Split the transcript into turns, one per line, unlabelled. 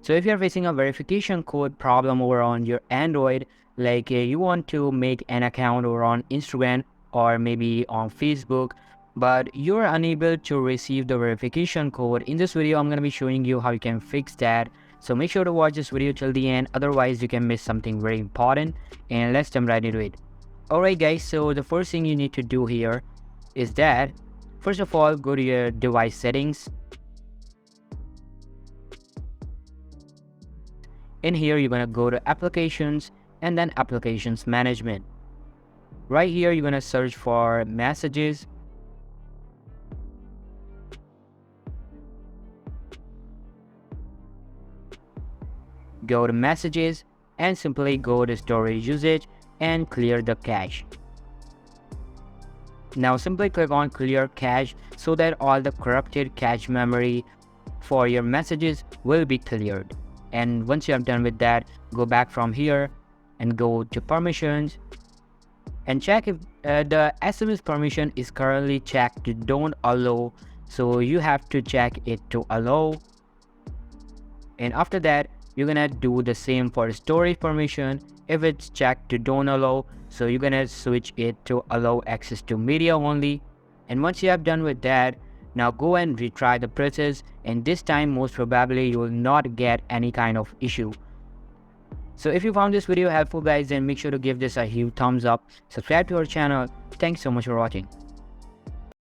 So if you're facing a verification code problem over on your Android, like you want to make an account over on Instagram or maybe on Facebook, but you're unable to receive the verification code, in this video I'm going to be showing you how you can fix that. So make sure to watch this video till the end, otherwise you can miss something very important. And let's jump right into it. Alright guys, so the first thing you need to do here is that first of all, go to your device settings. In here, you're going to go to applications and then applications management. Right here, you're going to search for messages. Go to messages and simply go to storage usage and clear the cache. Now simply click on clear cache so that all the corrupted cache memory for your messages will be cleared. And once you have done with that, go back from here and go to permissions and check if the SMS permission is currently checked to don't allow. So you have to check it to allow. And after that, you're gonna do the same for storage permission. If it's checked to don't allow, so you're gonna switch it to allow access to media only. And once you have done with that, now go and retry the process, and this time most probably you will not get any kind of issue. So if you found this video helpful guys, then make sure to give this a huge thumbs up, subscribe to our channel. Thanks so much for watching.